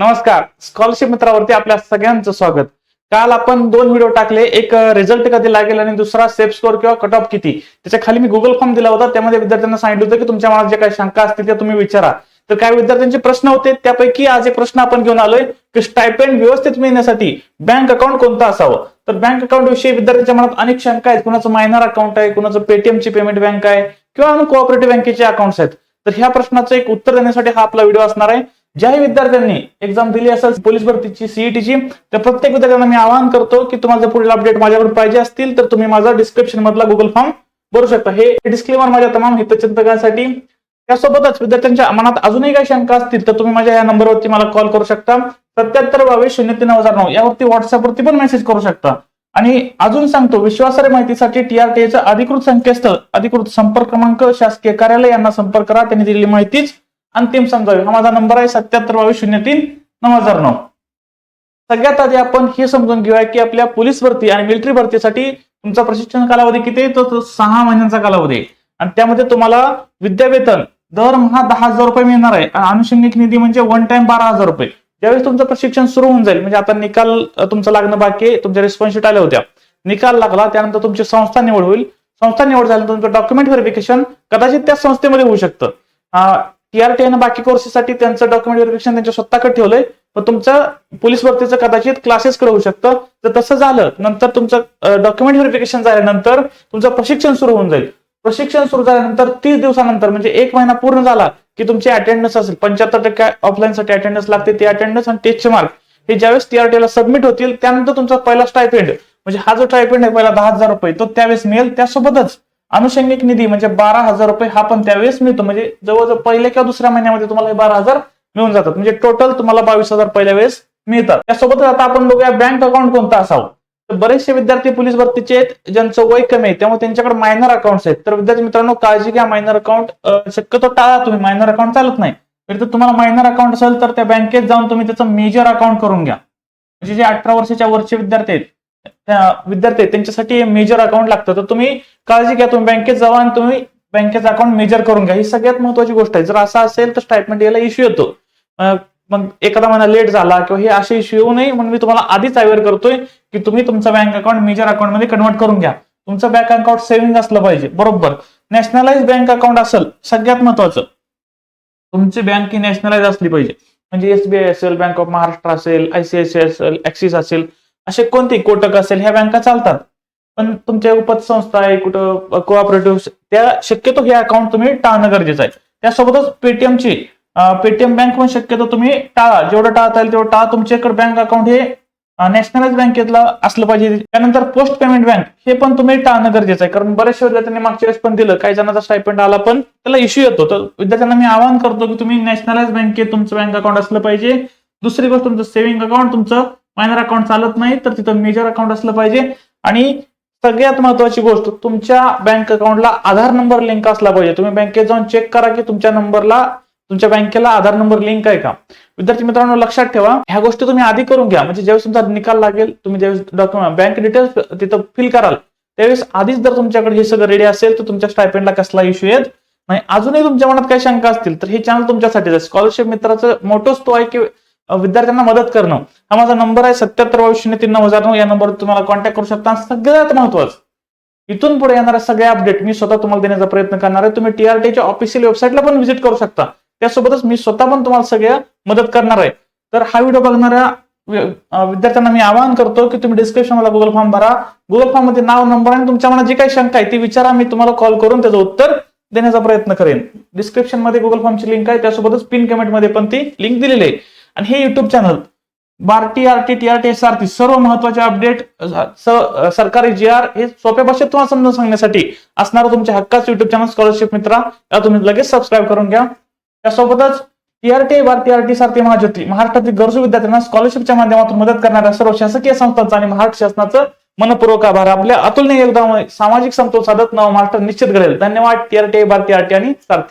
नमस्कार. स्कॉलरशिप मित्रावरती आपल्या सगळ्यांचं स्वागत. काल आपण 2 व्हिडिओ टाकले, एक रिझल्ट कधी लागेल आणि दुसरा सेफ स्कोर किंवा कट ऑफ किती. त्याच्या खाली मी गुगल फॉर्म दिला होता. त्यामध्ये विद्यार्थ्यांना सांगितलं होतं की तुमच्या मनात जे काही शंका असतील ते तुम्ही विचारा. तर काही विद्यार्थ्यांचे प्रश्न होते, त्यापैकी आज एक प्रश्न आपण घेऊन आलोय की स्टायपेंड व्यवस्थित मिळण्यासाठी बँक अकाउंट कोणतं असावं. तर बँक अकाउंट विषयी विद्यार्थ्यांच्या मनात अनेक शंका आहेत. कुणाचं मायनर अकाउंट आहे, कुणाचं पेटीएमची पेमेंट बँक आहे किंवा कोऑपरेटिव्ह बँकेचे अकाउंट्स आहेत. तर ह्या प्रश्नाचं एक उत्तर देण्यासाठी हा आपला व्हिडिओ असणार आहे. ज्याही विद्यार्थ्यांनी एक्झाम दिली असेल पोलीस भरतीची, सीईटीची, तर प्रत्येक विद्यार्थ्यांना मी आवाहन करतो की तुम्हाला जर पुढील अपडेट माझ्याकडे पाहिजे असतील तर तुम्ही माझा डिस्क्रिप्शन मधला गुगल फॉर्म भरू शकता. हे डिस्क्लेमर माझ्या तमाम हितचिंतकांसाठी. त्यासोबतच विद्यार्थ्यांच्या मनात अजूनही काही शंका असतील तर तुम्ही माझ्या या नंबरवरती मला कॉल करू शकता. 7722039009 यावरती व्हॉट्सअपवरती पण मेसेज करू शकता. आणि अजून सांगतो, विश्वासार्ह माहितीसाठी टीआरटीएचं अधिकृत संकेतस्थळ, अधिकृत संपर्क क्रमांक, शासकीय कार्यालय यांना संपर्क करा. त्यांनी दिलेली माहितीच अंतिम समजावी. हा माझा नंबर आहे 7722039009. सगळ्यात आधी आपण हे समजून घेऊया की आपल्या पोलीस भरती आणि मिलिटरी भरतीसाठी तुमचा प्रशिक्षण कालावधी किती आहे. तो 6 महिन्यांचा कालावधी आहे आणि त्यामध्ये तुम्हाला विद्यावेतन दरमहा 10,000 रुपये मिळणार आहे. आणि आनुषंगिक निधी म्हणजे वन टाइम 12,000 रुपये. ज्यावेळेस तुमचं प्रशिक्षण सुरू होऊन जाईल, म्हणजे आता निकाल तुमचं लागणं बाकी आहे, तुमच्या रिस्पॉन्स शीट आल्या होत्या, निकाल लागला, त्यानंतर तुमची संस्था निवड होईल. संस्था निवड झाल्यानंतर तुमचं डॉक्युमेंट व्हेरिफिकेशन कदाचित त्या संस्थेमध्ये होऊ शकतं. टीआरटीआयनं बाकी कोर्सेससाठी त्यांचं डॉक्युमेंट व्हेरिफिकेशन त्यांच्या स्वतःकडे ठेवलंय, पण तुमचं पोलीस भरतीचं कदाचित क्लासेसकडे होऊ शकतं. जर तसं झालं, नंतर तुमचं डॉक्युमेंट व्हेरिफिकेशन झाल्यानंतर तुमचं प्रशिक्षण सुरू होऊन जाईल. प्रशिक्षण सुरू झाल्यानंतर 30 दिवसानंतर म्हणजे 1 महिना पूर्ण झाला की तुमची अटेंडन्स असेल, 75% ऑफलाईनसाठी अटेंडन्स लागते, ते अटेंडन्स आणि टेस्टचे मार्क हे ज्यावेळेस टीआरटीला सबमिट होतील त्यानंतर तुमचा पहिला स्टायपेंड, म्हणजे हा जो स्टायपेंड आहे पहिला 10,000 रुपये, तो त्यावेळेस मिळेल. त्यासोबतच आनुषंगिक निधी म्हणजे 12,000 रुपये हा पण त्यावेळेस मिळतो. म्हणजे जवळजवळ पहिल्या किंवा दुसऱ्या महिन्यामध्ये तुम्हाला हे 12,000 मिळून जातात. म्हणजे टोटल तुम्हाला 22,000 पहिल्या वेळेस मिळतात. त्यासोबतच आता आपण बघूया बँक अकाउंट कोणतं असावं. तर बरेचसे विद्यार्थी पोलीस भरतीचे आहेत ज्यांचं वय कमी आहे, त्यामुळे त्यांच्याकडे मायनर अकाउंट्स आहेत. तर विद्यार्थी मित्रांनो, काळजी घ्या, मायनर अकाउंट शक्यतो टाळा. तुम्ही मायनर अकाउंट चालत नाही. तर तुम्हाला मायनर अकाउंट असेल तर त्या बँकेत जाऊन तुम्ही त्याचं मेजर अकाउंट करून घ्या. म्हणजे जे 18 वर्षाच्या वरचे विद्यार्थी आहेत त्यांच्यासाठी मेजर अकाउंट लागतं. तर तुम्ही काळजी घ्या, तुम्ही बँकेत जावा आणि तुम्ही बँकेचं अकाउंट मेजर करून घ्या. ही सगळ्यात महत्वाची गोष्ट आहे. जर असं असेल तर स्टायपेंड यायला इश्यू येतो. मग एखादा महिना लेट झाला किंवा हे असे इश्यू येऊ नये म्हणून मी तुम्हाला आधीच अवेअर करतोय की तुम्ही तुमचं बँक अकाउंट मेजर अकाउंट मध्ये कन्वर्ट करून घ्या. तुमचं बँक अकाउंट सेव्हिंग असलं पाहिजे. बरोबर नॅशनलाइज बँक अकाउंट असेल, सगळ्यात महत्वाचं तुमची बँक ही नॅशनलाइज असली पाहिजे. म्हणजे एसबीआय असेल, बँक ऑफ महाराष्ट्र असेल, आयसीआयसीआय असेल, ऍक्सिस असेल, असे कोणतेही, कोटक असेल, ह्या बँका चालतात. पण तुमच्या उपसंस्था आहे, कुठं कोऑपरेटिव्ह, त्या शक्यतो हे अकाउंट तुम्ही टाळणं गरजेचं आहे. त्यासोबतच पेटीएम बँक पण शक्यतो तुम्ही टाळा. जेवढं टाळता येईल तेवढं टाळा. तुमच्याकडे बँक अकाउंट हे नॅशनलाइज बँकेतलं असलं पाहिजे. त्यानंतर पोस्ट पेमेंट बँक हे पण तुम्ही टाळणं गरजेचं आहे. कारण बऱ्याचशा विद्यार्थ्यांनी मागच्या वेळेस पण दिलं, काही जणांचा स्टायपेंड आला पण त्याला इश्यू येतो. तर विद्यार्थ्यांना मी आवाहन करतो की तुम्ही नॅशनलाइज बँकेत तुमचं बँक अकाउंट असलं पाहिजे. दुसरी गोष्ट, तुमचं सेव्हिंग अकाउंट, तुमचं मायनर अकाउंट चालत नाही तर तिथं मेजर अकाउंट असलं पाहिजे. आणि सगळ्यात महत्वाची गोष्ट, तुमच्या बँक अकाउंटला आधार नंबर लिंक असला पाहिजे. तुम्ही बँकेत जाऊन चेक करा की तुमच्या नंबरला, तुमच्या बँकेला आधार नंबर लिंक आहे का. विद्यार्थी मित्रांनो, लक्षात ठेवा, ह्या गोष्टी तुम्ही आधी करून घ्या. म्हणजे ज्यावेळेस तुमचा निकाल लागेल, तुम्ही ज्यावेळेस डॉक्युमेंट बँक डिटेल्स तिथं फिल कराल त्यावेळेस आधीच जर तुमच्याकडे हे सगळं रेडी असेल तर तुमच्या स्टायपेंडला कसला इश्यू येत नाही. अजूनही तुमच्या मनात काही शंका असतील तर हे चॅनल तुमच्यासाठीच आहे. स्कॉलरशिप मित्राचं मोठोच तो आहे की विद्यार्थ्यांना मदत करणं. हा माझा नंबर आहे 7722039009. या नंबरवर तुम्हाला कॉन्टॅक्ट करू शकता. सगळ्यात महत्वाचं, इथून पुढे येणाऱ्या सगळ्या अपडेट मी स्वतः तुम्हाला देण्याचा प्रयत्न करणार आहे. तुम्ही टीआरटीच्या ऑफिशियल वेबसाईटला पण व्हिजिट करू शकता. त्यासोबतच मी स्वतः पण तुम्हाला सगळ्या मदत करणार आहे. तर हा व्हिडिओ बघणाऱ्या विद्यार्थ्यांना मी आवाहन करतो की तुम्ही डिस्क्रिप्शन मध्ये गुगल फॉर्म भरा. गुगल फॉर्म मध्ये नाव, नंबर आणि तुमच्या मनात जी काही शंका आहे ती विचारा. मी तुम्हाला कॉल करून त्याचं उत्तर देण्याचा प्रयत्न करेन. डिस्क्रिप्शन मध्ये गुगल फॉर्मची लिंक आहे, त्यासोबतच पिन कमेंट मध्ये पण ती लिंक दिलेली आहे. आणि हे YouTube channel BARTI, RT, TRT, SRT सर्व महत्वाचे अपडेट, सरकारी जीआर हे सोप्या भाषेत तुम्हाला समजून सांगण्यासाठी असणारं तुमच्या हक्काचं युट्यूब चॅनल स्कॉलरशिप मित्रा, याला तुम्ही लगेच सबस्क्राईब करून घ्या. त्यासोबतच टीआरटी, बार्टी, आरटी, सारथी, महाज्योती महाराष्ट्रातील गरजू विद्यार्थ्यांना स्कॉलरशिपच्या माध्यमातून मदत करणाऱ्या सर्व शासकीय संस्थांचा आणि महाराष्ट्र शासनाचं मनपूर्वक आभार. आपल्या अतुलनीय योगदानामुळे सामाजिक समतोल साधत नव महाराष्ट्र निश्चित घडेल. धन्यवाद. टीआरटी, बार्टी, आरटी आणि सारथी.